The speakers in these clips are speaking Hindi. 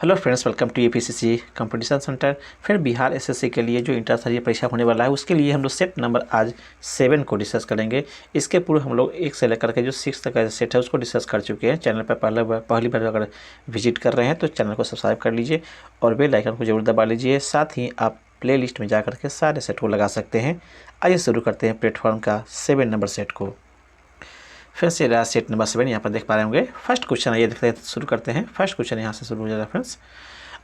Hello friends, welcome to APCC competition centre. फिर बिहार एसएससी के लिए जो इंटर स्तरीय परीक्षा होने वाला है उसके लिए हम लोग सेट नंबर आज 7 को डिस्कस करेंगे। इसके पूर्व हम लोग 1 से लेकर के जो 6 तक का सेट है उसको डिस्कस कर चुके हैं। चैनल पर पहली बार अगर विजिट कर रहे हैं तो चैनल को सब्सक्राइब कर लीजिए और बेल आइकन को जरूर दबा लीजिए। साथ ही आप प्ले लिस्ट में जा करके सारे सेट को लगा सकते हैं। आइए शुरू करते हैं प्लेटफॉर्म का 7 नंबर सेट को। फिर से रहा सेट नंबर 7, यहाँ पर देख पा रहे होंगे। फर्स्ट क्वेश्चन आइए देखते हैं, शुरू करते हैं। फर्स्ट क्वेश्चन यहाँ से शुरू हो जाएगा फ्रेंड्स।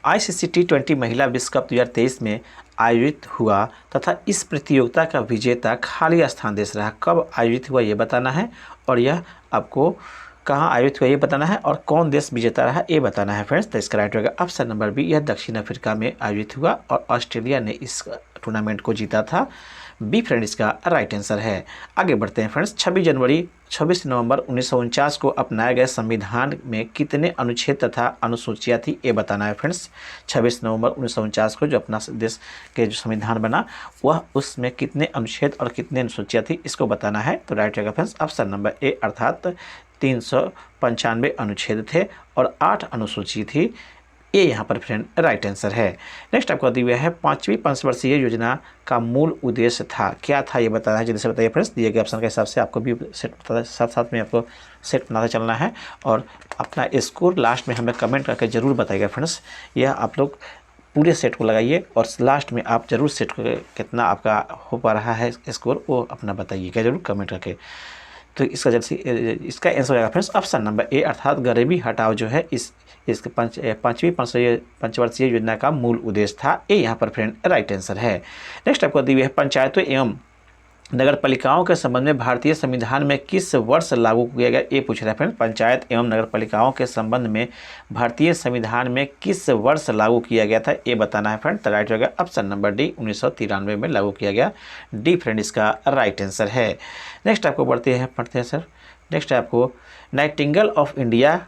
आईसीसी T20 महिला विश्व कप 2023 में आयोजित हुआ तथा इस प्रतियोगिता का विजेता खाली स्थान देश रहा। कब आयोजित हुआ ये बताना है और यह आपको कहाँ आयोजित हुआ ये बताना है और कौन देश विजेता रहा ये बताना है फ्रेंड्स। तो इसका राइट होगा ऑप्शन नंबर बी, यह दक्षिण अफ्रीका में आयोजित हुआ और ऑस्ट्रेलिया ने इस टूर्नामेंट को जीता था। बी फ्रेंड इसका राइट आंसर है। आगे बढ़ते हैं फ्रेंड्स। 26 नवंबर 1949 को अपनाए गए संविधान में कितने अनुच्छेद तथा अनुसूचियाँ थी ये बताना है फ्रेंड्स। 26 नवंबर 1949 को जो अपना देश के जो संविधान बना वह उसमें कितने अनुच्छेद और कितने अनुसूचियाँ थी इसको बताना है। तो राइट रहेगा फ्रेंड्स ऑप्शन नंबर ए, अर्थात 395 अनुच्छेद थे और 8 अनुसूची थी। ये यहाँ पर फ्रेंड राइट आंसर है। नेक्स्ट आपको दिया है 5वीं पंचवर्षीय योजना का मूल उद्देश्य था, क्या था ये बताना है। जल्दी से बताइए फ्रेंड्स, दिए गए ऑप्शन के हिसाब से आपको भी सेट पता, साथ साथ में आपको सेट बनाते चलना है और अपना स्कोर लास्ट में हमें कमेंट करके ज़रूर बताइएगा फ्रेंड्स। यह आप लोग पूरे सेट को लगाइए और लास्ट में आप जरूर सेट को कितना आपका हो पा रहा है स्कोर वो अपना बताइएगा जरूर कमेंट करके। तो इसका इसका आंसर हो जाएगा फ्रेंड्स ऑप्शन नंबर ए, अर्थात गरीबी हटाओ जो है इसके 5वीं पंचवर्षीय योजना का मूल उद्देश्य था। ये यहाँ पर फ्रेंड राइट आंसर है। नेक्स्ट आपको दी हुई है पंचायतों एवं नगर पालिकाओं के संबंध में भारतीय संविधान में किस वर्ष लागू किया गया ये पूछ रहा है फ्रेंड। पंचायत एवं नगर पालिकाओं के संबंध में भारतीय संविधान में किस वर्ष लागू किया गया था ये बताना है फ्रेंड। तो राइट होगा ऑप्शन नंबर डी, 1993 में लागू किया गया। डी फ्रेंड इसका राइट आंसर है। नेक्स्ट आपको पढ़ते हैं सर। नेक्स्ट आपको नाइटिंगेल ऑफ इंडिया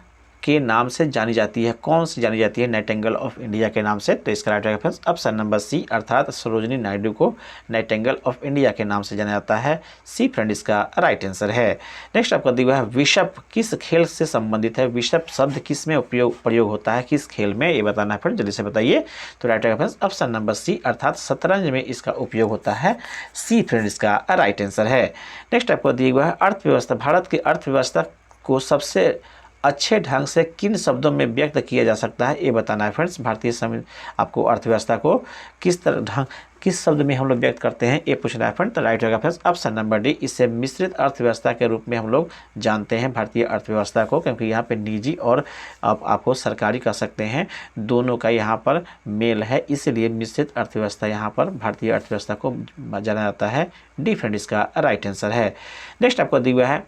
के नाम से जानी जाती है, कौन सी जानी जाती है नाइटिंगेल ऑफ इंडिया के नाम से। तो इसका right reference option number C, अर्थात सरोजिनी नायडू को नाइटिंगेल ऑफ इंडिया के नाम से जाना जाता है। सी फ्रेंड इसका राइट आंसर है। नेक्स्ट आपका दिया है विशप किस खेल से संबंधित है। विशप शब्द किस में प्रयोग होता है, किस खेल में ये बताना है फ्रेंड, जल्दी से बताइए। तो right reference option number C, अर्थात शतरंज में इसका उपयोग होता है। सी फ्रेंड इसका राइट आंसर है। नेक्स्ट आपको दिया हुआ है अर्थव्यवस्था, भारत की अर्थव्यवस्था को सबसे अच्छे ढंग से किन शब्दों में व्यक्त किया जा सकता है ये बताना है फ्रेंड्स। भारतीय आपको अर्थव्यवस्था को किस शब्द में हम लोग व्यक्त करते हैं ये पूछना है फ्रेंड। तो राइट होगा फ्रेंड्स ऑप्शन नंबर डी, इसे मिश्रित अर्थव्यवस्था के रूप में हम लोग जानते हैं भारतीय अर्थव्यवस्था को, क्योंकि यहाँ पे निजी और आपको सरकारी कह सकते हैं, दोनों का यहाँ पर मेल है, इसलिए मिश्रित अर्थव्यवस्था यहाँ पर भारतीय अर्थव्यवस्था को जाना जाता है। डी फ्रेंड इसका राइट आंसर है। नेक्स्ट आपको दिया है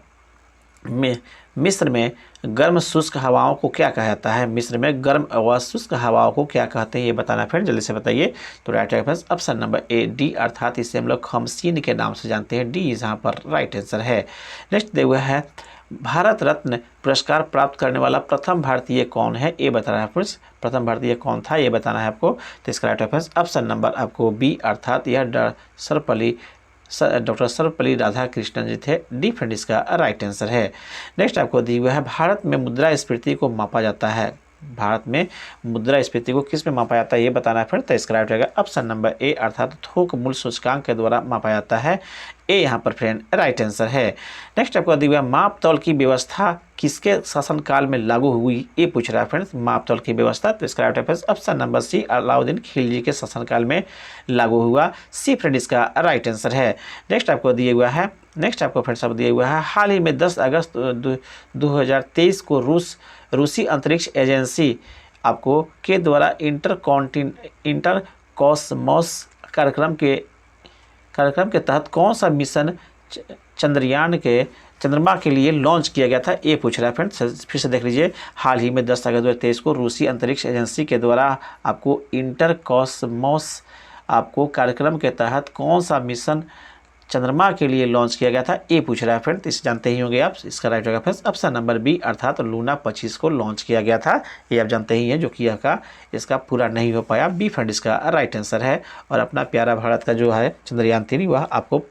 मिस्र में गर्म शुष्क हवाओं को क्या कहा जाता है। मिस्र में गर्म व शुष्क हवाओं को क्या कहते हैं ये बताना फ्रेंड, जल्दी से बताइए। तो राइट है friends option number A, D, अर्थात इसे हम लोग खमसीन के नाम से जानते हैं। डी यहाँ पर राइट आंसर है। नेक्स्ट दिया हुआ है भारत रत्न पुरस्कार प्राप्त करने वाला प्रथम भारतीय कौन है ये बताना है फ्रेंड्स। प्रथम भारतीय कौन था ये बताना है आपको। तो इसका राइट है फ्रेंड्स ऑप्शन नंबर आपको बी, अर्थात यह डॉक्टर सर्वपल्ली राधाकृष्णन जी थे। डी फ्रेंड इसका राइट आंसर है। नेक्स्ट आपको दिया हुआ है भारत में मुद्रास्फीति को मापा जाता है। भारत में मुद्रास्फीति को किस में मापा जाता है ये बताना है फ्रेंड। तो इसका राइट रहेगा ऑप्शन नंबर ए, अर्थात थोक मूल्य सूचकांक के द्वारा मापा जाता है। ए यहाँ पर फ्रेंड राइट आंसर है। नेक्स्ट आपको दिया हुआ है माप तौल की व्यवस्था किसके शासनकाल में लागू हुई ये पूछ रहा है फ्रेंड्स। माप तौल की व्यवस्था, तो इसका right reference option number C, Alauddin Khilji के शासनकाल में लागू हुआ। सी फ्रेंड इसका राइट आंसर है। नेक्स्ट आपको दिया हुआ है फ्रेंड्स दिया हुआ है हाल ही में 10 अगस्त 2023 को रूसी अंतरिक्ष एजेंसी आपको के द्वारा इंटर कॉस्मोस कार्यक्रम के तहत कौन सा मिशन चंद्रमा के लिए लॉन्च किया गया था ये पूछ रहा है फ्रेंड्स। फिर से देख लीजिए, हाल ही में 10 अगस्त 2023 को रूसी अंतरिक्ष एजेंसी के द्वारा आपको इंटर कॉस्मोस आपको कार्यक्रम के तहत कौन सा मिशन चंद्रमा के लिए लॉन्च किया गया था ये पूछ रहा है फ्रेंड। इसे जानते ही होंगे आप। इसका राइट होगा फ्रेंड्स ऑप्शन नंबर बी, अर्थात लूना 25 को लॉन्च किया गया था। ये आप जानते ही हैं, जो कि इसका पूरा नहीं हो पाया। बी फ्रेंड इसका राइट आंसर है। और अपना प्यारा भारत का जो है चंद्रयान 3 वह आपको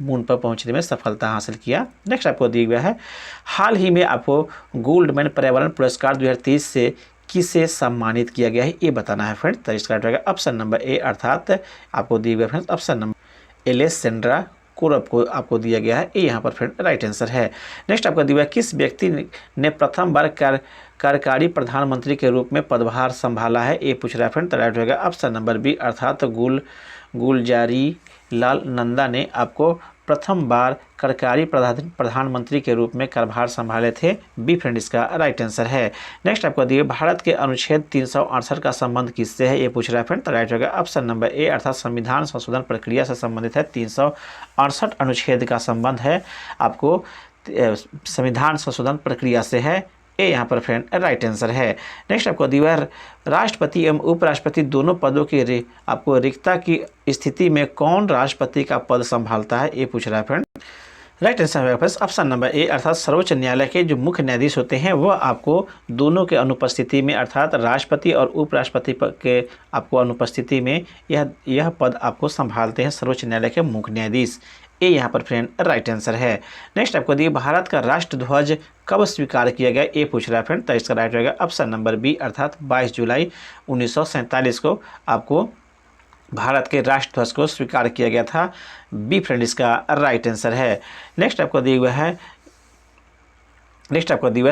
मून पर पहुंचने में सफलता हासिल किया। नेक्स्ट आपको दिया गया है हाल ही में आपको गोल्डमैन पर्यावरण पुरस्कार 2023 से किसे सम्मानित किया गया है ये बताना है फ्रेंड्स। तो इसका राइट रहेगा ऑप्शन नंबर ए, अर्थात आपको दिए गए फ्रेंड्स ऑप्शन नंबर एलेसेंड्रा कोरब को आपको दिया गया है, ये यहाँ पर फ्रेंड राइट आंसर है। नेक्स्ट आपका दिया किस व्यक्ति ने प्रथम बार कार्यकारी प्रधानमंत्री के रूप में पदभार संभाला है, ये पूछ रहा है फ्रेंड। तो राइट रहेगा ऑप्शन नंबर बी, अर्थात गुलजारी लाल नंदा ने आपको प्रथम बार कार्यकारी प्रधानमंत्री के रूप में कार्यभार संभाले थे, बी फ्रेंड इसका राइट आंसर है। नेक्स्ट आपको दिए भारत के अनुच्छेद 368 का संबंध किससे है, ये पूछ रहा है फ्रेंड। तो राइट रहेगा ऑप्शन नंबर ए, अर्थात संविधान संशोधन प्रक्रिया से संबंधित है। 368 अनुच्छेद का संबंध है आपको संविधान संशोधन प्रक्रिया से है, ये यहाँ पर फ्रेंड राइट आंसर है। नेक्स्ट आपको दिया राष्ट्रपति एवं उपराष्ट्रपति दोनों पदों की आपको रिक्तता की स्थिति में कौन राष्ट्रपति का पद संभालता है, ये पूछ रहा है फ्रेंड। राइट आंसर है ऑप्शन नंबर ए, अर्थात सर्वोच्च न्यायालय के जो मुख्य न्यायाधीश होते हैं वह आपको दोनों के अनुपस्थिति में, अर्थात राष्ट्रपति और उपराष्ट्रपति के आपको अनुपस्थिति में यह पद आपको संभालते हैं सर्वोच्च न्यायालय के मुख्य न्यायाधीश, ये यहाँ पर फ्रेंड राइट आंसर है। नेक्स्ट आपको दिए भारत का राष्ट्रध्वज कब स्वीकार किया गया, ये पूछ रहा है फ्रेंड। तो इसका राइट रहेगा ऑप्शन नंबर बी, अर्थात 22 जुलाई 1947 को आपको भारत के राष्ट्रध्वज को स्वीकार किया गया था, बी फ्रेंड इसका राइट आंसर है। नेक्स्ट आपको दिया हुआ है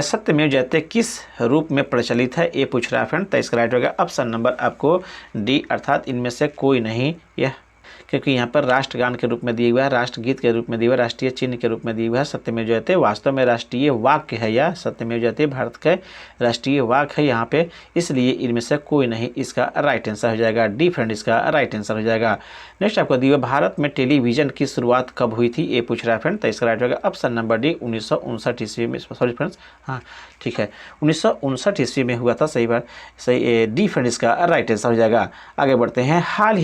सत्यमेव जयते किस रूप में प्रचलित है, ये पूछ रहा है फ्रेंड। तो इसका राइट होगा ऑप्शन नंबर आपको डी, अर्थात इनमें से कोई नहीं, यह क्योंकि यहाँ पर राष्ट्रगान के रूप में दिया हुआ है, राष्ट्रगीत के रूप में दिया हुआ है, राष्ट्रीय चिन्ह के रूप में दिया हुआ है सत्यमेव जयते वास्तव में राष्ट्रीय वाक्य है, या सत्यमेव जयते भारत का राष्ट्रीय वाक्य है यहाँ पे, इसलिए इनमें से कोई नहीं इसका राइट आंसर हो जाएगा, डी फ्रेंड इसका राइट आंसर हो जाएगा। नेक्स्ट आपको दिया भारत में टेलीविजन की शुरुआत कब हुई थी, ये पूछ रहा है फ्रेंड। तो इसका राइट होगा ऑप्शन नंबर डी, 1959 ईस्वी में, सॉरी फ्रेंड्स, हाँ ठीक है 1959 ईस्वी में हुआ था, सही बात, सही, डी फ्रेंड इसका राइट आंसर हो जाएगा। आगे बढ़ते हैं, हाल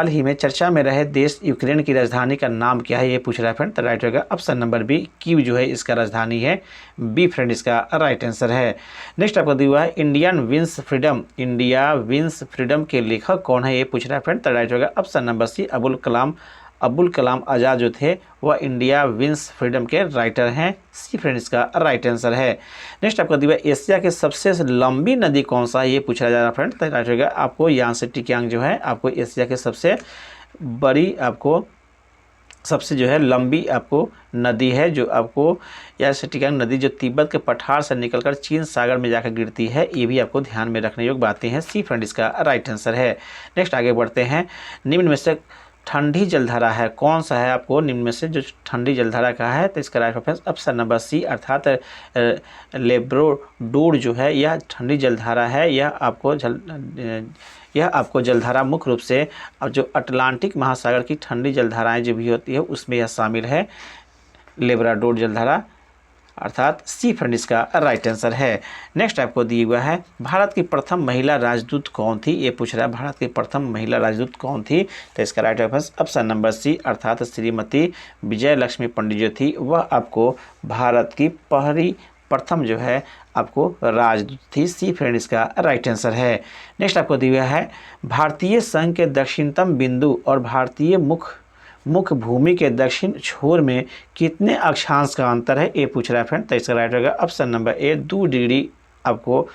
ही में चर्चा में रहे देश यूक्रेन की राजधानी का नाम क्या है, ये पूछ रहा है फ्रेंड। तो राइट होगा ऑप्शन नंबर बी, कीव जो है इसका राजधानी है, बी फ्रेंड इसका राइट आंसर है। नेक्स्ट आपको दिया हुआ है इंडिया विंस फ्रीडम के लेखक कौन है, ये पूछ रहा है फ्रेंड। तो राइट होगा ऑप्शन नंबर सी, अबुल कलाम आज़ाद जो थे वह इंडिया विंस फ्रीडम के राइटर हैं, सी फ्रेंड इसका राइट आंसर है। नेक्स्ट आपको दिया एशिया के सबसे लंबी नदी कौन सा है, ये पूछा जा रहा है फ्रेंड। तो राइट होगा आपको यांगत्से कियांग जो है आपको एशिया के सबसे बड़ी आपको सबसे जो है लंबी आपको नदी है, जो आपको यांगत्से कियांग नदी जो तिब्बत के पठार से निकलकर चीन सागर में जाकर गिरती है, ये भी आपको ध्यान में रखने योग्य बातें हैं, सी फ्रेंड इसका राइट आंसर है। नेक्स्ट आगे बढ़ते हैं, निम्न में से ठंडी जलधारा है कौन सा है, आपको निम्न में से जो ठंडी जलधारा का है, तो इसका राइट ऑप्शन नंबर सी, अर्थात लेब्राडोर जो है यह ठंडी जलधारा है, यह आपको जलधारा मुख्य रूप से अब जो अटलांटिक महासागर की ठंडी जलधाराएं जो भी होती है उसमें यह शामिल है, लेब्राडोर जलधारा, अर्थात सी फ्रेंड इसका राइट आंसर है। नेक्स्ट आपको दिया हुआ है भारत की प्रथम महिला राजदूत कौन थी, ये पूछ रहा है भारत की प्रथम महिला राजदूत कौन थी। तो इसका राइट ऑप्शन नंबर सी, अर्थात श्रीमती विजय लक्ष्मी पंडित जो थी वह आपको भारत की प्रथम जो है आपको राजदूत थी, सी फ्रेंड इसका राइट आंसर है। नेक्स्ट आपको दिया हुआ है भारतीय संघ के दक्षिणतम बिंदु और भारतीय मुख्य भूमि के दक्षिण छोर में कितने अक्षांश का अंतर है, ये पूछ रहा है फ्रेंड। तो इसका राइट होगा ऑप्शन नंबर ए, 2 डिग्री आपको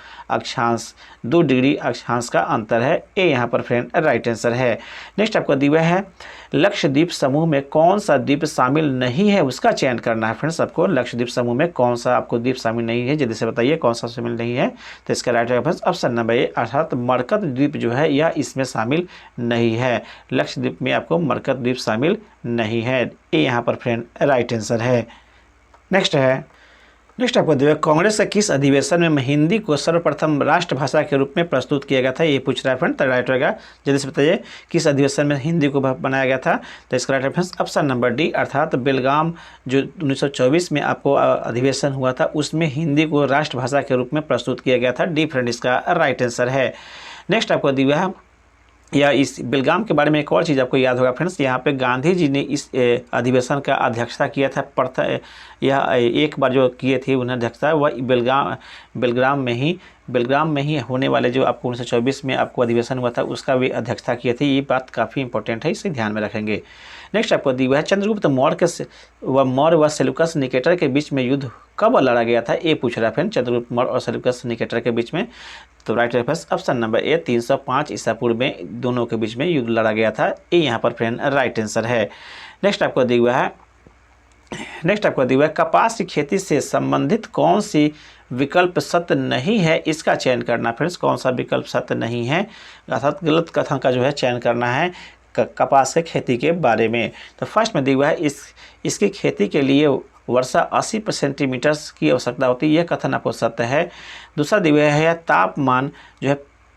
2 डिग्री अक्षांश का अंतर है, ये यहाँ पर फ्रेंड राइट आंसर है। नेक्स्ट आपको दिया है लक्षद्वीप समूह में कौन सा द्वीप शामिल नहीं है, उसका चयन करना है फ्रेंड्स आपको। लक्षद्वीप समूह में कौन सा आपको द्वीप शामिल नहीं है, जल्दी से बताइए कौन सा शामिल नहीं है। तो इसका राइट होगा ऑप्शन नंबर ए, अर्थात मरकत द्वीप जो है यह इसमें शामिल नहीं है, लक्षद्वीप में आपको मरकत द्वीप शामिल नहीं है, ये यहाँ पर फ्रेंड राइट आंसर है। नेक्स्ट आपको दिया कांग्रेस के किस अधिवेशन में हिंदी को सर्वप्रथम राष्ट्रभाषा के रूप में प्रस्तुत किया गया था, ये पूछ रहा है फ्रेंड। तो राइट होगा जल्दी से बताइए किस अधिवेशन में हिंदी को बनाया गया था। तो इसका right reference option number D, अर्थात बेलगाम जो 1924 में आपको अधिवेशन हुआ था उसमें हिंदी को राष्ट्रभाषा के रूप में प्रस्तुत किया गया था, डी फ्रेंड इसका राइट आंसर है। नेक्स्ट आपको दिया है या इस बेलगाम के बारे में एक और चीज़ आपको याद होगा फ्रेंड्स, यहाँ पे गांधी जी ने इस अधिवेशन का अध्यक्षता किया था, यह एक बार जो किए थे उन्हें अध्यक्षता वह बेलगाम में ही बेलग्राम में ही होने वाले जो आपको 1924 में आपको अधिवेशन हुआ था उसका भी अध्यक्षता किए थे। ये बात काफ़ी इंपॉर्टेंट है, इसे ध्यान में रखेंगे। नेक्स्ट आपको दी हुआ है चंद्रगुप्त मौर्य व सेल्यूकस निकेटर के बीच में युद्ध कब लड़ा गया था, ये पूछ रहा है फ्रेंड, चंद्रगुप्त मौर्य और सेल्यूकस निकेटर के बीच में। तो right reference option number A 305 ईसा पूर्व में दोनों के बीच में युद्ध लड़ा गया था, ये यहाँ पर फ्रेंड राइट आंसर है। नेक्स्ट आपको दी हुआ है कपास की खेती से संबंधित कौन सी विकल्प सत्य नहीं है, इसका चयन करना फ्रेंड्स। कौन सा विकल्प सत्य नहीं है अर्थात गलत कथन का जो है चयन करना है कपास के खेती के बारे में। तो फर्स्ट में दिया हुआ है इसकी खेती के लिए वर्षा 80 सेंटीमीटर की आवश्यकता होती है, यह कथन आपको सत्य है। दूसरा दिया हुआ है तापमान जो है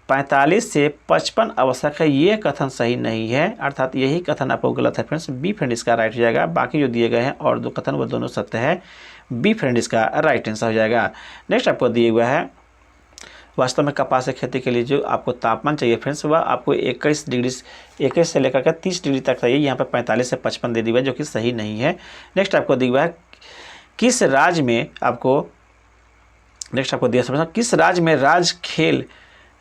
45 से 55 आवश्यक है, ये कथन सही नहीं है, अर्थात यही कथन आपको गलत है फ्रेंड्स। बी फ्रेंड इसका राइट हो जाएगा। बाकी जो दिए गए हैं और दो कथन वो दोनों सत्य है, बी फ्रेंड इसका राइट आंसर हो जाएगा। नेक्स्ट आपको दिया हुआ है वास्तव में कपास की खेती के लिए जो आपको तापमान चाहिए फ्रेंड्स वह आपको 21 से लेकर के 30 डिग्री तक चाहिए, यहाँ पर 45 से 55 दे दिया है जो कि सही नहीं है। नेक्स्ट आपको दिया हुआ है किस राज्य में किस राज्य में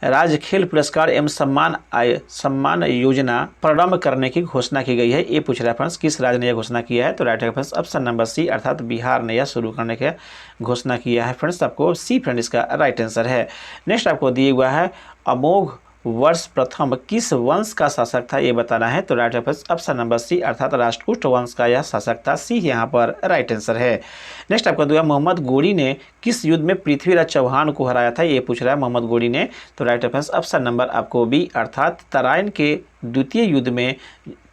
राज्य खेल पुरस्कार एवं सम्मान योजना प्रारंभ करने की घोषणा की गई है, ये पूछ रहा है फ्रेंड्स किस राज्य ने यह घोषणा किया है। तो राइट है फ्रेंड्स ऑप्शन नंबर सी अर्थात बिहार ने यह शुरू करने की घोषणा किया है फ्रेंड्स, आपको सी फ्रेंड इसका राइट आंसर है। नेक्स्ट आपको दिया हुआ है अमोघ वर्ष प्रथम किस वंश का शासक था, ये बताना है। तो राइट ऑप्शन नंबर सी अर्थात राष्ट्रकूट वंश का यह शासक था, सी यहाँ पर राइट आंसर है। नेक्स्ट आपको दिया मोहम्मद गोरी ने किस युद्ध में पृथ्वीराज चौहान को हराया था, ये पूछ रहा है मोहम्मद गोरी ने। तो राइट ऑप्शन नंबर आपको बी अर्थात तराइन के द्वितीय युद्ध में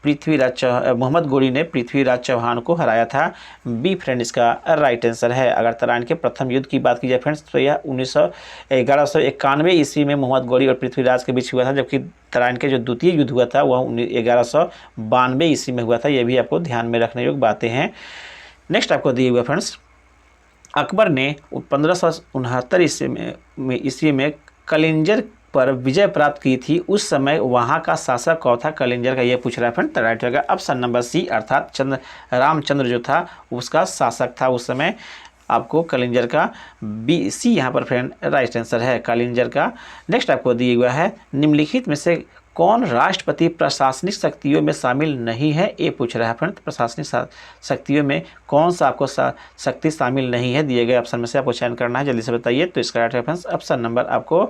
मोहम्मद गोरी ने पृथ्वीराज चौहान को हराया था, बी फ्रेंड इसका राइट आंसर है। अगर तराइन के प्रथम युद्ध की बात की जाए फ्रेंड्स तो यह 1191 ईस्वी में मोहम्मद गोरी और पृथ्वीराज के बीच हुआ था, जबकि तराइन के जो द्वितीय युद्ध हुआ था वह 1192 ईस्वी में हुआ था, यह भी आपको ध्यान में रखने योग्य बातें हैं। नेक्स्ट आपको दिए हुए फ्रेंड्स अकबर ने 1569 ईस्वी में कलिंजर पर विजय प्राप्त की थी, उस समय वहां का शासक कौन था कलिंजर का, ये पूछ रहा है फ्रेंड। राइट होगा ऑप्शन नंबर सी अर्थात रामचंद्र जो था उसका शासक था उस समय, आपको कलिंजर का बी सी यहाँ पर फ्रेंड राइट आंसर है कलिंजर का। नेक्स्ट आपको दिया हुआ है निम्नलिखित में से कौन राष्ट्रपति प्रशासनिक शक्तियों में शामिल नहीं है, ये पूछ रहा है फ्रेंड। प्रशासनिक शक्तियों में कौन सा आपको शक्ति शामिल नहीं है, दिए गए ऑप्शन में से आपको चयन करना है, जल्दी से बताइए। तो इसका राइट रेफरेंस ऑप्शन नंबर आपको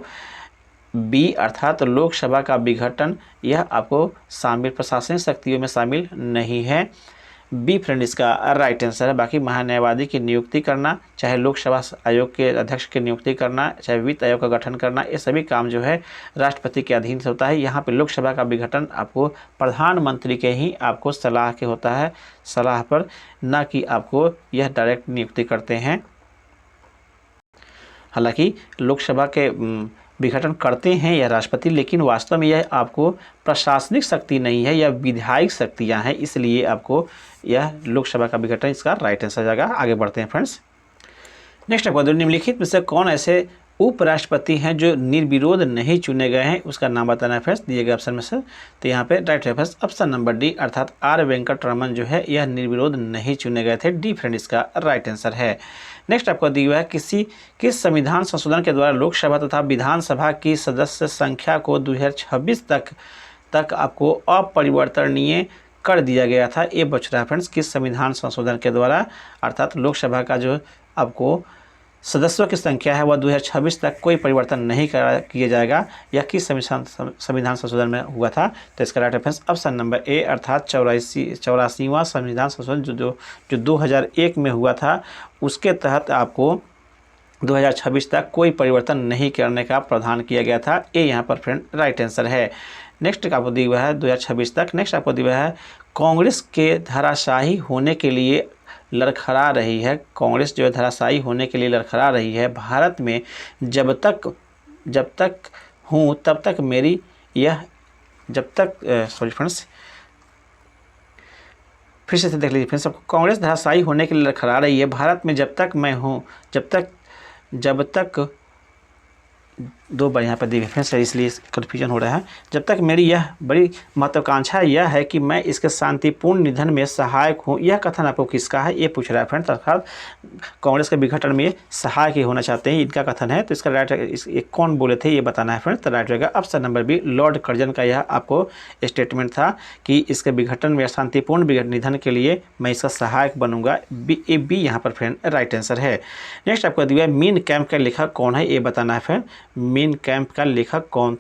बी अर्थात लोकसभा का विघटन, यह आपको शामिल प्रशासनिक शक्तियों में शामिल नहीं है, बी फ्रेंड इसका राइट आंसर है। बाकी महान्यायवादी की नियुक्ति करना, चाहे लोकसभा आयोग के अध्यक्ष की नियुक्ति करना, चाहे वित्त आयोग का गठन करना, ये सभी काम जो है राष्ट्रपति के अधीन से होता है। यहाँ पे लोकसभा का विघटन आपको प्रधानमंत्री के ही आपको सलाह के होता है, सलाह पर, ना कि आपको यह डायरेक्ट नियुक्ति करते हैं। हालांकि लोकसभा के विघटन करते हैं यह राष्ट्रपति, लेकिन वास्तव में यह आपको प्रशासनिक शक्ति नहीं है, यह विधायिक शक्तियां हैं, इसलिए आपको यह लोकसभा का विघटन इसका राइट आंसर जाएगा। आगे बढ़ते हैं फ्रेंड्स। नेक्स्ट आपको निम्नलिखित में से कौन ऐसे उपराष्ट्रपति हैं जो निर्विरोध नहीं चुने गए हैं, उसका नाम बताना है फ्रेंड्स, दिए गए ऑप्शन में से। तो यहाँ पे right reference option number D अर्थात आर वेंकट रमन जो है यह निर्विरोध नहीं चुने गए थे, डी फ्रेंड इसका राइट आंसर है। नेक्स्ट आपको दिया हुआ है किस संविधान संशोधन के द्वारा लोकसभा तथा विधानसभा की सदस्य संख्या को 2026 तक आपको अपरिवर्तनीय कर दिया गया था, ये बच रहा है फ्रेंड्स। किस संविधान संशोधन के द्वारा अर्थात लोकसभा का जो आपको सदस्यों की संख्या है वह 2026 तक कोई परिवर्तन नहीं किया जाएगा, यह किस संविधान संशोधन में हुआ था। तो इसका right reference option number A अर्थात 84वां संविधान संशोधन जो 2001 में हुआ था, उसके तहत आपको 2026 तक कोई परिवर्तन नहीं करने का प्रावधान किया गया था, ये यहाँ पर फ्रेंड राइट आंसर है। नेक्स्ट आपको दिया हुआ है 2026 तक। नेक्स्ट आपको दिया हुआ है कांग्रेस के धराशायी होने के लिए लड़खड़ा रही है, कांग्रेस जो है धराशायी होने के लिए लड़खड़ा रही है भारत में, जब तक हूँ तब तक मेरी यह सॉरी फ्रेंड्स फिर से देख लीजिए फ्रेंड्स, कांग्रेस धराशायी होने के लिए लड़खड़ा रही है भारत में, जब तक मैं हूँ, जब तक 2 बार यहाँ पर दी रेफरेंस है, इसलिए कन्फ्यूजन हो रहा है। जब तक मेरी यह बड़ी महत्वाकांक्षा यह है कि मैं इसके शांतिपूर्ण निधन में सहायक हूँ। यह कथन आपको किसका है, ये पूछ रहा है फ्रेंड्स। अर्थात कांग्रेस के विघटन में सहायक ही होना चाहते हैं, इनका कथन है। तो इसका राइट ये कौन बोले थे ये बताना है फ्रेंड्स। तो राइट रहेगा option number B, Lord Curzon का यह आपको स्टेटमेंट था कि इसके विघटन में शांतिपूर्ण निधन के लिए मैं इसका सहायक बनूंगा। बी यहाँ पर फ्रेंड राइट आंसर है। नेक्स्ट आपको दिया है मीन कैंप का लेखक कौन है, ये बताना है फ्रेंड। मीन कैंप का लेखक कौन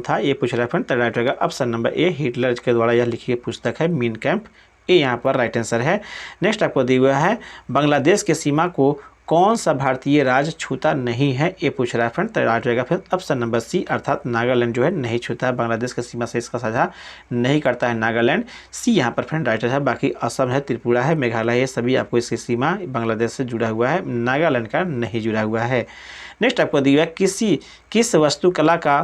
था ये पूछ रहा है फ्रेंड। तो राइट रहेगा ऑप्शन नंबर ए, हिटलर के द्वारा यह लिखी गई पुस्तक है मीन कैंप, ये यहाँ पर राइट आंसर है। नेक्स्ट आपको दिया हुआ है बांग्लादेश की सीमा को कौन सा भारतीय राज्य छूता नहीं है, ये पूछ रहा है फ्रेंड। तो राइट रहेगा फिर ऑप्शन नंबर सी, अर्थात नागालैंड जो है नहीं छूता है, बांग्लादेश की सीमा से इसका साझा नहीं करता है नागालैंड। सी यहाँ पर फ्रेंड राइट है। बाकी असम है, त्रिपुरा है, मेघालय है, सभी आपको इसकी सीमा बांग्लादेश से जुड़ा हुआ है, नागालैंड का नहीं जुड़ा हुआ है। नेक्स्ट आपको दिया है किस वस्तुकला का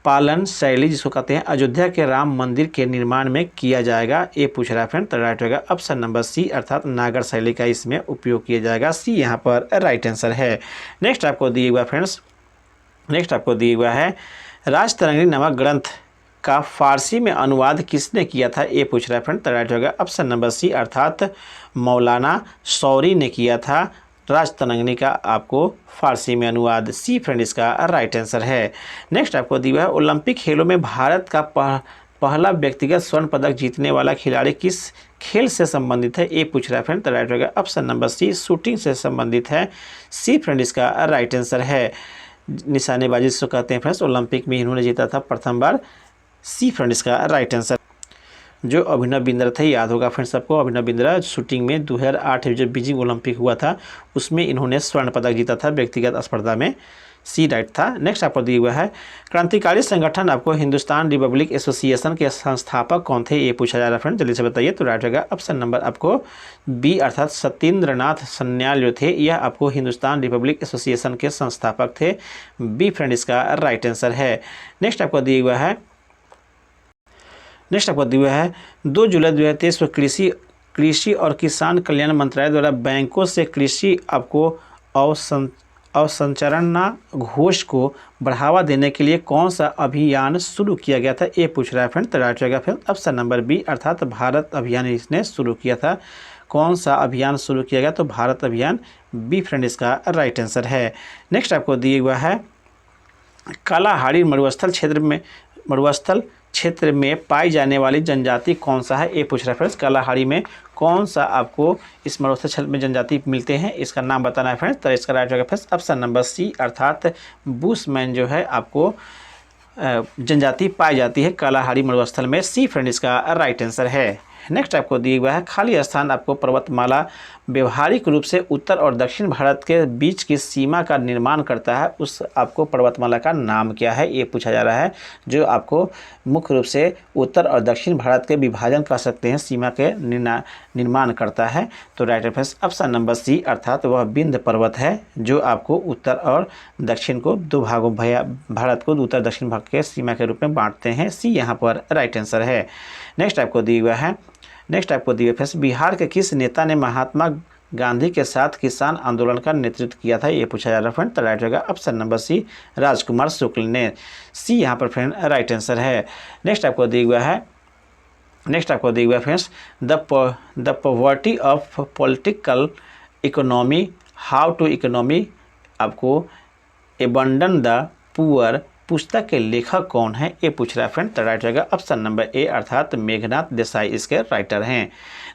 पालन शैली जिसको कहते हैं अयोध्या के राम मंदिर के निर्माण में किया जाएगा, ये पूछ रहा है फ्रेंड। तो राइट रहेगा ऑप्शन नंबर सी, अर्थात नागर शैली का इसमें उपयोग किया जाएगा। सी यहाँ पर राइट आंसर है। नेक्स्ट आपको दिए हुआ फ्रेंड्स, नेक्स्ट आपको दिया हुआ है राजतरंगिणी नामक ग्रंथ का फारसी में अनुवाद किसने किया था, ये पूछ रहा है फ्रेंड। तो राइट रहेगा ऑप्शन नंबर सी, अर्थात मौलाना शौरी ने किया था राजतरंगिणी का आपको फारसी में अनुवाद। सी फ्रेंड इसका राइट आंसर है। नेक्स्ट आपको दिया है ओलंपिक खेलों में भारत का पहला व्यक्तिगत स्वर्ण पदक जीतने वाला खिलाड़ी किस खेल से संबंधित है, ये पूछ रहा है फ्रेंड। तो राइट रहेगा ऑप्शन नंबर सी, शूटिंग से संबंधित है। सी फ्रेंड इसका राइट आंसर है। निशानेबाजी जिसको कहते हैं फ्रेंड्स, ओलंपिक में इन्होंने जीता था प्रथम बार। सी फ्रेंड इसका राइट आंसर। जो अभिनव बिंद्रा थे, याद होगा फ्रेंड्स सबको, अभिनव बिंद्रा शूटिंग में 2008 जो बीजिंग ओलंपिक हुआ था उसमें इन्होंने स्वर्ण पदक जीता था व्यक्तिगत स्पर्धा में। सी राइट था। नेक्स्ट आपको दिया हुआ है क्रांतिकारी संगठन आपको हिंदुस्तान रिपब्लिक एसोसिएशन के संस्थापक कौन थे, ये पूछा जा रहा है फ्रेंड, जल्दी से बताइए। तो राइट रहेगा ऑप्शन नंबर आपको बी, अर्थात सत्येंद्रनाथ सन्याल जो थे यह आपको हिंदुस्तान रिपब्लिक एसोसिएशन के संस्थापक थे। बी फ्रेंड इसका राइट आंसर है। नेक्स्ट आपको दिया हुआ है 2 जुलाई 2023 को कृषि और किसान कल्याण मंत्रालय द्वारा बैंकों से कृषि आपको अवसंरचना घोष को बढ़ावा देने के लिए कौन सा अभियान शुरू किया गया था, ये पूछ रहा है फ्रेंड। तो राइट रहेगा फिर ऑप्शन नंबर बी, अर्थात भारत अभियान इसने शुरू किया था। कौन सा अभियान शुरू किया गया, तो भारत अभियान। बी फ्रेंड इसका राइट आंसर है। नेक्स्ट आपको दिया हुआ है कालाहाड़ी मरुस्थल क्षेत्र में पाई जाने वाली जनजाति कौन सा है, ये पूछ रहा है फ्रेंड्स। कालाहाड़ी में कौन सा आपको इस मरुस्थल क्षेत्र में जनजाति मिलते हैं, इसका नाम बताना है फ्रेंड्स। तो इसका राइट रहेगा फ्रेंड्स ऑप्शन नंबर सी, अर्थात बुशमैन जो है आपको जनजाति पाई जाती है कालाहाड़ी मरुस्थल में। सी फ्रेंड इसका राइट आंसर है। नेक्स्ट आपको दिया हुआ है खाली स्थान आपको पर्वतमाला व्यवहारिक रूप से उत्तर और दक्षिण भारत के बीच की सीमा का निर्माण करता है, उस आपको पर्वतमाला का नाम क्या है, ये पूछा जा रहा है। जो आपको मुख्य रूप से उत्तर और दक्षिण भारत के विभाजन कर सकते हैं, सीमा के निर्माण करता है। तो right reference option number C, अर्थात वह विंध्य पर्वत है जो आपको उत्तर और दक्षिण को 2 भागों भारत को उत्तर दक्षिण भाग के सीमा के रूप में बांटते हैं। सी यहाँ पर राइट आंसर है। नेक्स्ट आपको दिया हुआ है बिहार के किस नेता ने महात्मा गांधी के साथ किसान आंदोलन का नेतृत्व किया था, ये पूछा जा रहा है फ्रेंड। तो राइट रहेगा ऑप्शन नंबर सी, राजकुमार शुक्ल ने। सी यहाँ पर फ्रेंड राइट आंसर है। नेक्स्ट आपको दिया हुआ है friends the poverty of political economy, how to economy आपको एबंडन द पुअर पुस्तक के लेखक कौन है, ये पूछ रहा है फ्रेंड। तो राइट रहेगा ऑप्शन नंबर ए, अर्थात मेघनाथ देसाई इसके राइटर हैं।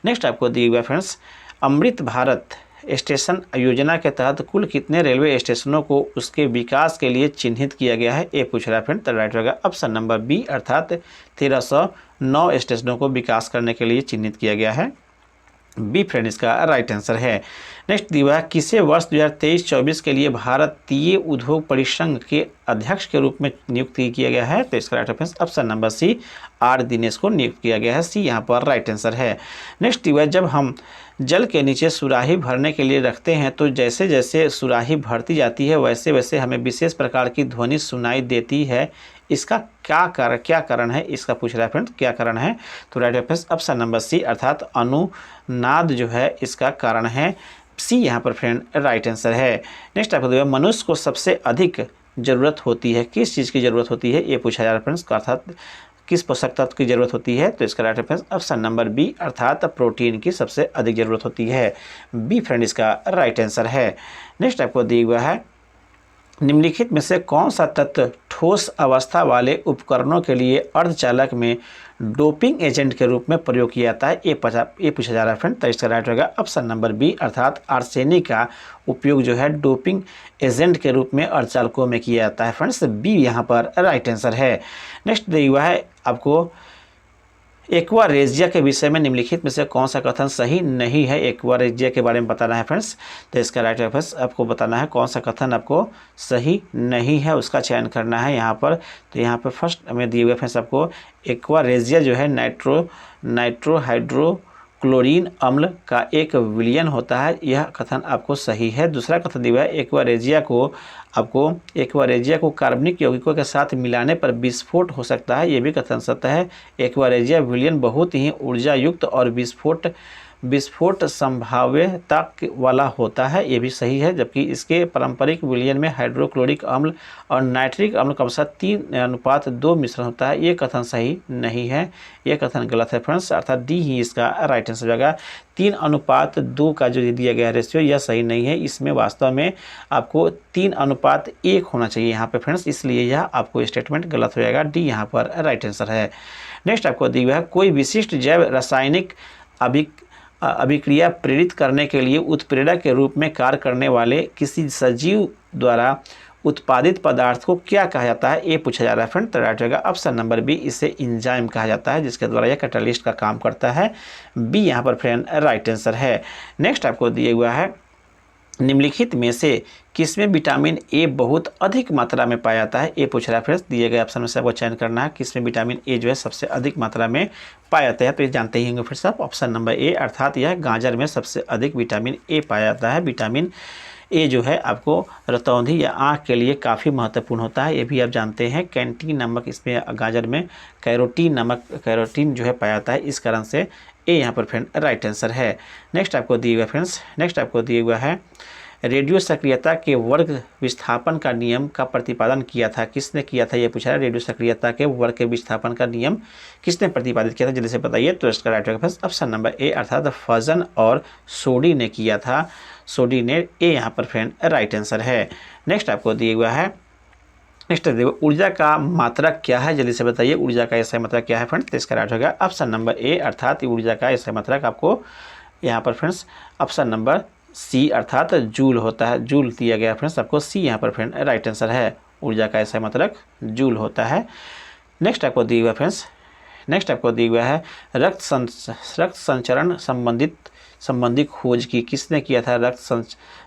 नेक्स्ट आपको दिया हुआ फ्रेंड्स अमृत भारत स्टेशन योजना के तहत कुल कितने रेलवे स्टेशनों को उसके विकास के लिए चिन्हित किया गया है, ये पूछ रहा है फ्रेंड। तो राइट रहेगा ऑप्शन नंबर बी, अर्थात 1309 स्टेशनों को विकास करने के लिए चिन्हित किया गया है। बी फ्रेंड इसका राइट आंसर है। नेक्स्ट दिया किसे वर्ष 2023-24 के लिए भारतीय उद्योग परिसंघ के अध्यक्ष के रूप में नियुक्त किया गया है, तो इसका right answer option number C, R Dinesh को नियुक्त किया गया है। सी यहाँ पर राइट आंसर है। नेक्स्ट दिया जब हम जल के नीचे सुराही भरने के लिए रखते हैं तो जैसे जैसे सुराही भरती जाती है वैसे वैसे हमें विशेष प्रकार की ध्वनि सुनाई देती है, इसका क्या कारण है, इसका पूछ रहा है फ्रेंड, क्या कारण है। तो right answer option number C, अर्थात अनुनाद जो है इसका कारण है। सी यहाँ पर फ्रेंड राइट आंसर है। नेक्स्ट आपको दिया मनुष्य को सबसे अधिक ज़रूरत होती है, किस चीज़ की ज़रूरत होती है, ये पूछा जा रहा है फ्रेंड्स, अर्थात किस पोषक तत्व की ज़रूरत होती है, तो इसका right friends option number B, अर्थात प्रोटीन की सबसे अधिक ज़रूरत होती है। बी फ्रेंड इसका राइट आंसर है। नेक्स्ट आपको दिया हुआ है निम्नलिखित में से कौन सा तत्व ठोस अवस्था वाले उपकरणों के लिए अर्धचालक में डोपिंग एजेंट के रूप में प्रयोग किया जाता है, ये पूछा जा रहा है फ्रेंड, तो इसका राइट होगा ऑप्शन नंबर बी, अर्थात आर्सेनिक का उपयोग जो है डोपिंग एजेंट के रूप में अर्धचालकों में किया जाता है फ्रेंड्स, बी यहाँ पर राइट आंसर है। नेक्स्ट दिया हुआ है आपको एक्वारेजिया के विषय में निम्नलिखित में से कौन सा कथन सही नहीं है, एक्वारेजिया के बारे में बताना है फ्रेंड्स, तो इसका राइट रेफरेंस आपको बताना है कौन सा कथन आपको सही नहीं है, उसका चयन करना है यहाँ पर। तो यहाँ पर फर्स्ट हमें दिए हुए फ्रेंड्स आपको एक्वारेजिया जो है नाइट्रोहाइड्रोक्लोरीन अम्ल का एक विलयन होता है, यह कथन आपको सही है। दूसरा कथन दिया हुआ है एक्वारेजिया को कार्बनिक यौगिकों के साथ मिलाने पर विस्फोट हो सकता है, ये भी कथन सत्य है। एक्वारेजिया विलयन बहुत ही ऊर्जा युक्त और विस्फोट संभाव्यता वाला होता है, ये भी सही है। जबकि इसके पारंपरिक विलयन में हाइड्रोक्लोरिक अम्ल और नाइट्रिक अम्ल का साथ 3:2 मिश्रण होता है, ये कथन सही नहीं है, ये कथन गलत है फ्रेंड्स, अर्थात डी ही इसका राइट आंसर होगा। 3:2 का जो दिया गया रेशियो यह सही नहीं है, इसमें वास्तव में आपको 3:1 होना चाहिए यहाँ पे फ्रेंड्स, इसलिए यह आपको स्टेटमेंट गलत हो जाएगा, डी यहाँ पर राइट आंसर है। नेक्स्ट आपको दिया हुआ है कोई विशिष्ट जैव रासायनिक अभिक्रिया प्रेरित करने के लिए उत्प्रेरक के रूप में कार्य करने वाले किसी सजीव द्वारा उत्पादित पदार्थ को क्या कहा जाता है, ये पूछा जा रहा है फ्रेंड, तो राइट होगा ऑप्शन नंबर बी, इसे इंजाइम कहा जाता है जिसके द्वारा यह कैटालिस्ट का काम करता है, बी यहाँ पर फ्रेंड राइट आंसर है। नेक्स्ट आपको दिया हुआ है निम्नलिखित में से किसमें विटामिन ए बहुत अधिक मात्रा में पाया जाता है, ये पूछ रहा है फ्रेंड्स, दिए गए ऑप्शन में से आपको चयन करना है किसमें विटामिन ए जो है सबसे अधिक मात्रा में पाया जाता है, तो ये जानते ही होंगे फिर साहब ऑप्शन नंबर ए, अर्थात यह गाजर में सबसे अधिक विटामिन ए पाया जाता है। विटामिन ए जो है आपको रतौंधी या आँख के लिए काफ़ी महत्वपूर्ण होता है, ये भी आप जानते हैं। कैंटीन नमक इसमें गाजर में कैरोटीन जो है पाया जाता है, इस कारण से ए यहाँ पर फ्रेंड राइट आंसर है। नेक्स्ट आपको दिए हुआ फ्रेंड्स, नेक्स्ट आपको दिए हुआ है रेडियो सक्रियता के वर्ग विस्थापन का नियम का प्रतिपादन किया था, किसने किया था, ये पूछा है। रेडियो सक्रियता के वर्ग के विस्थापन का नियम किसने प्रतिपादित किया था, जल्दी से बताइए, तो इसका राइट होगा ऑप्शन नंबर ए, अर्थात फजन और सोडी ने किया था, सोडी ने, ए यहाँ पर फ्रेंड राइट आंसर है। नेक्स्ट आपको दिए हुआ है नेक्स्ट ऊर्जा का मात्रक क्या है, जल्दी से बताइए, ऊर्जा का ऐसा मात्रक क्या है फ्रेंड्स, तो इसका राइट होगा ऑप्शन नंबर ए, अर्थात ऊर्जा का ऐसा मात्रक आपको यहाँ पर फ्रेंड्स ऑप्शन नंबर सी, अर्थात जूल होता है, जूल दिया गया फ्रेंड्स आपको, सी यहाँ पर फ्रेंड राइट आंसर है, ऊर्जा का ऐसा मात्रक जूल होता है। नेक्स्ट आपको दिया हुआ फ्रेंड्स, नेक्स्ट आपको दिया हुआ है रक्त संचरण संबंधी खोज की किसने किया था,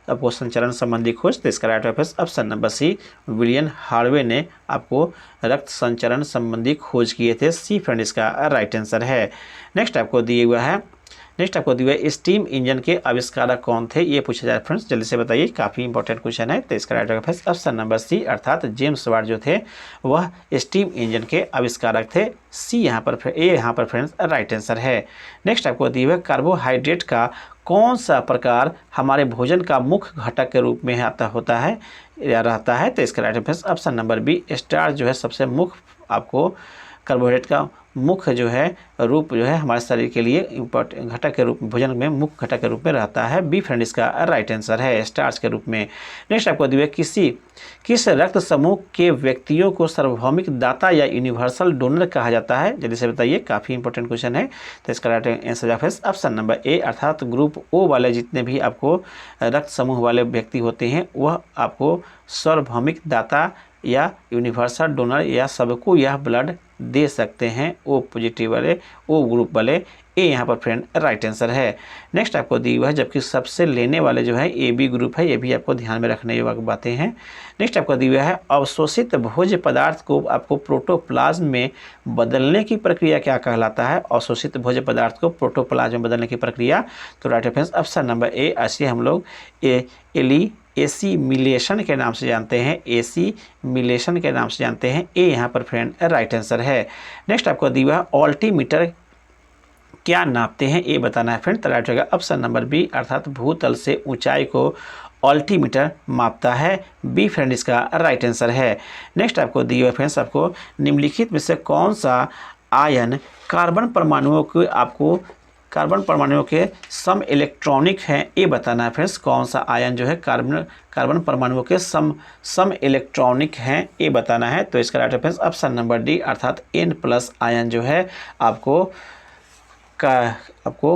आपको संचरण संबंधी खोज, तो इसका right option number C, William Harvey ने आपको रक्त संचरण संबंधी खोज किए थे, सी फ्रेंड इसका राइट आंसर है। नेक्स्ट आपको दिए हुआ है स्टीम इंजन के आविष्कारक कौन थे, ये पूछा जाए फ्रेंड्स, जल्दी से बताइए, काफ़ी इंपॉर्टेंट क्वेश्चन है, तो इसका राइट होगा ऑप्शन नंबर सी, अर्थात जेम्स वाट जो थे वह स्टीम इंजन के आविष्कारक थे, सी यहाँ पर, ए यहाँ पर फ्रेंड्स राइट आंसर है। नेक्स्ट आपको दिए हुए कार्बोहाइड्रेट का कौन सा प्रकार हमारे भोजन का मुख्य घटक के रूप में होता है या रहता है, तो इसका right option number B, starch जो है सबसे मुख्य आपको कार्बोहाइड्रेट का मुख्य जो है रूप जो है हमारे शरीर के लिए इम्पोर्टेंट घटक के रूप में, भोजन में मुख्य घटक के रूप में रहता है, बी फ्रेंड इसका राइट आंसर है, स्टार्च के रूप में। नेक्स्ट आपको दिए किस रक्त समूह के व्यक्तियों को सार्वभौमिक दाता या यूनिवर्सल डोनर कहा जाता है, जल्दी से बताइए, काफ़ी इंपॉर्टेंट क्वेश्चन है, तो इसका राइट आंसर है ऑप्शन नंबर ए, अर्थात ग्रुप ओ वाले जितने भी आपको रक्त समूह वाले व्यक्ति होते हैं वह आपको सार्वभौमिक दाता या यूनिवर्सल डोनर या सबको यह ब्लड दे सकते हैं, ओ पॉजिटिव वाले, ओ ग्रुप वाले, ए यहाँ पर फ्रेंड राइट आंसर है। नेक्स्ट आपको दी हुआ है जबकि सबसे लेने वाले जो है ए बी ग्रुप है, ये भी आपको ध्यान में रखने वाली बातें हैं। नेक्स्ट आपको दी हुआ है अवशोषित भोज्य पदार्थ को आपको प्रोटोप्लाज्म में बदलने की प्रक्रिया क्या कहलाता है, अवशोषित भोज्य पदार्थ को प्रोटोप्लाज्म में बदलने की प्रक्रिया, तो right reference option number A, ऐसे हम लोग एसिमिलेशन के नाम से जानते हैं, एसिमिलेशन के नाम से जानते हैं, ए यहाँ पर फ्रेंड राइट आंसर है। नेक्स्ट आपको दिया हुआ ऑल्टीमीटर क्या नापते हैं ये बताना है फ्रेंड। तो राइट होगा ऑप्शन नंबर बी, अर्थात भूतल से ऊंचाई को अल्टीमीटर मापता है। बी फ्रेंड इसका राइट आंसर है। नेक्स्ट आपको दिए हुए फ्रेंड्स, आपको निम्नलिखित में से कौन सा आयन कार्बन परमाणुओं के सम इलेक्ट्रॉनिक हैं ये बताना है फ्रेंड्स। कौन सा आयन जो है कार्बन परमाणुओं के सम इलेक्ट्रॉनिक हैं ये बताना है। तो इसका right friends option number D, अर्थात N+ आयन जो है आपको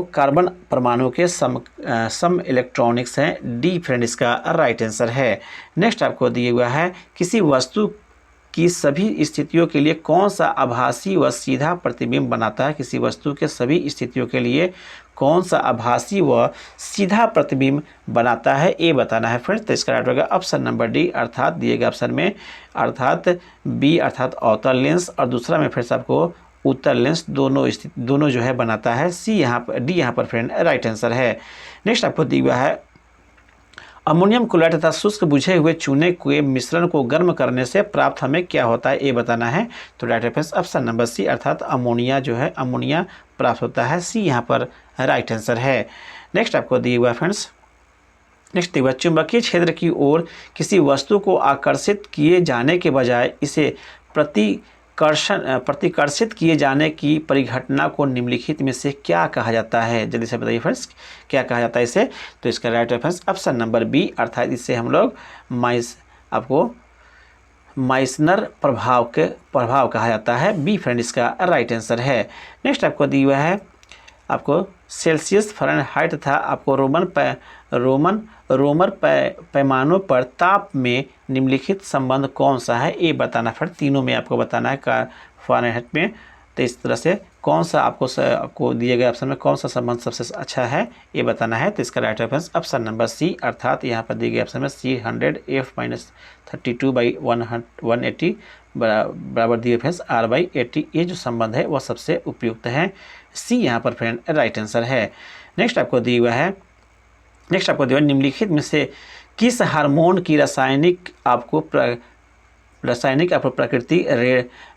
कार्बन परमाणु के सम इलेक्ट्रॉनिक्स हैं। डी फ्रेंड इसका राइट आंसर है। नेक्स्ट आपको दिया हुआ है, किसी वस्तु की सभी स्थितियों के लिए कौन सा आभासी व सीधा प्रतिबिंब बनाता है। किसी वस्तु के सभी स्थितियों के लिए कौन सा आभासी व सीधा प्रतिबिंब बनाता है ये बताना है फ्रेंड्स। तो इसका राइट होगा ऑप्शन नंबर डी, अर्थात दिए गए ऑप्शन में अर्थात बी अर्थात अवतल लेंस, और दूसरा में फिर से आपको उत्तल लेंस, दोनों जो है बनाता है। सी यहाँ पर, डी यहाँ पर फ्रेंड राइट आंसर है। नेक्स्ट आपको दिया हुआ है, अमोनियम क्लोराइड तथा शुष्क बुझे हुए चूने के मिश्रण को गर्म करने से प्राप्त हमें क्या होता है ये बताना है। तो right reference option number C, अर्थात अमोनिया प्राप्त होता है। सी यहाँ पर राइट आंसर है। नेक्स्ट आपको दिया हुआ फ्रेंड्स, नेक्स्ट दिया हुआ, चुंबकीय क्षेत्र की ओर किसी वस्तु को आकर्षित किए जाने के बजाय इसे प्रतिकर्षित किए जाने की परिघटना को निम्नलिखित में से क्या कहा जाता है। जल्दी से बताइए फ्रेंड्स, क्या कहा जाता है इसे। तो इसका right reference option number B, अर्थात इसे हम लोग माइसनर प्रभाव कहा जाता है। बी फ्रेंड इसका राइट आंसर है। नेक्स्ट आपको दिया हुआ है, आपको सेल्सियस, फ़ारेनहाइट तथा आपको रोमर पैमानों पर ताप में निम्नलिखित संबंध कौन सा है ये बताना। फिर तीनों में आपको बताना है, फ़ारेनहाइट में। तो इस तरह से कौन सा आपको दिए गए ऑप्शन में कौन सा संबंध सबसे अच्छा है ये बताना है। तो इसका right reference option number C, अर्थात यहाँ पर दिए गए ऑप्शन में C100F-32/180 बराबर दिए फ्रेंड्स R/80, ये जो संबंध है वह सबसे उपयुक्त है। सी यहाँ पर फ्रेंड राइट आंसर है। नेक्स्ट आपको दिया हुआ है, निम्नलिखित में से किस हार्मोन की रासायनिक प्रकृति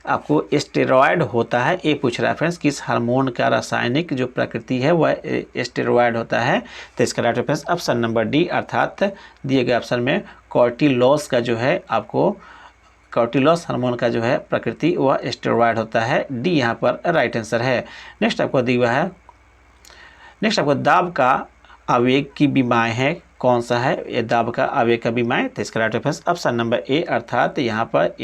आपको स्टेरॉयड होता है ये पूछ रहा है फ्रेंड्स। किस हार्मोन का रासायनिक जो प्रकृति है वह स्टेरॉयड होता है। तो इसका right reference option number D, अर्थात दिए गए ऑप्शन में कॉर्टिलॉस हार्मोन का जो है प्रकृति वह स्टेरॉयड होता है। डी यहाँ पर राइट आंसर है। नेक्स्ट आपको दिया हुआ है, दाब का आवेग की विमाएँ है कौन सा है। ये दाब का आवेग का विमाएँ। तो इसका right reference option number A, अर्थात यहाँ पर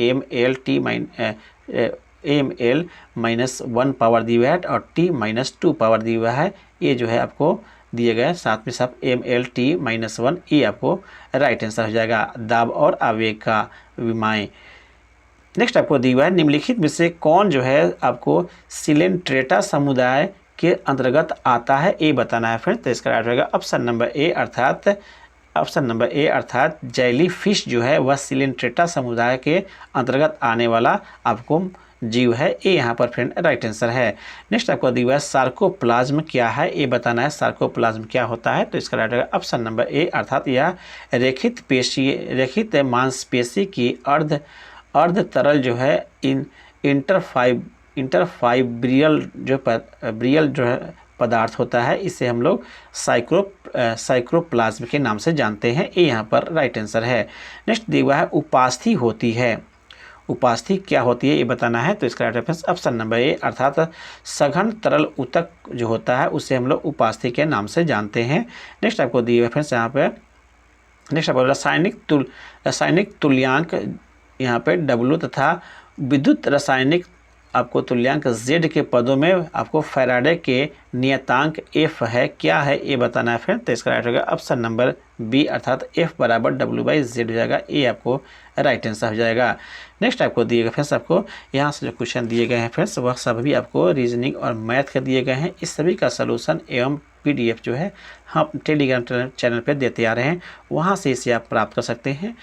ml-1 पावर दी हुआ है और t-2 पावर दी हुआ है। ये जो है आपको दिए गए साथ में साथ ml-1, ये आपको राइट आंसर हो जाएगा, दाब और आवेग का विमाएँ। नेक्स्ट आपको दिया हुआ है, निम्नलिखित में से कौन जो है आपको सिलेंट्रेटा समुदाय के अंतर्गत आता है ये बताना है फ्रेंड्स। तो इसका राइट होगा ऑप्शन नंबर ए, अर्थात जेली फिश जो है वह सिलेंट्रेटा समुदाय के अंतर्गत आने वाला आपको जीव है। ये यहाँ पर फ्रेंड राइट आंसर है। नेक्स्ट आपको दिया हुआ है, सार्कोप्लाज्म क्या है ये बताना है। सार्कोप्लाज्म क्या होता है। तो इसका राइट होगा ऑप्शन नंबर ए, अर्थात यह रेखित मांसपेशी की अर्ध तरल जो है इंटरफाइब्रियल जो है पदार्थ होता है। इसे हम लोग साइक्रोप्लाज्म के नाम से जानते हैं। ये यहाँ पर राइट आंसर है। नेक्स्ट दिया हुआ है, उपास्थि होती है। उपास्थि क्या होती है ये बताना है। तो इसका right reference option number A, अर्थात सघन तरल ऊतक जो होता है उसे हम लोग उपास्थि के नाम से जानते हैं। नेक्स्ट आपको दिए हुए फ्रेंड्स यहाँ पे, नेक्स्ट आपको रासायनिक तुल्यांक यहाँ पे W तथा विद्युत रासायनिक आपको तुल्यांक Z के पदों में आपको फैराडे के नियतांक F है, क्या है ये बताना है फ्रेंड। तो इसका राइट होगा ऑप्शन नंबर बी, अर्थात F बराबर W/Z हो जाएगा। ये आपको राइट आंसर हो जाएगा। नेक्स्ट आपको दिए गए फ्रेंड्स, आपको यहाँ से जो क्वेश्चन दिए गए हैं फ्रेंड्स वह सभी आपको रीजनिंग और मैथ के दिए गए हैं। इस सभी का सलूशन एवं PDF जो है हम टेलीग्राम चैनल पर देते आ रहे हैं, वहाँ से इसे आप प्राप्त कर सकते हैं।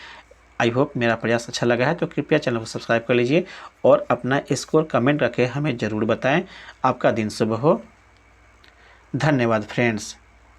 आई होप मेरा प्रयास अच्छा लगा है तो कृपया चैनल को सब्सक्राइब कर लीजिए और अपना स्कोर कमेंट करके हमें ज़रूर बताएं। आपका दिन शुभ हो। धन्यवाद फ्रेंड्स।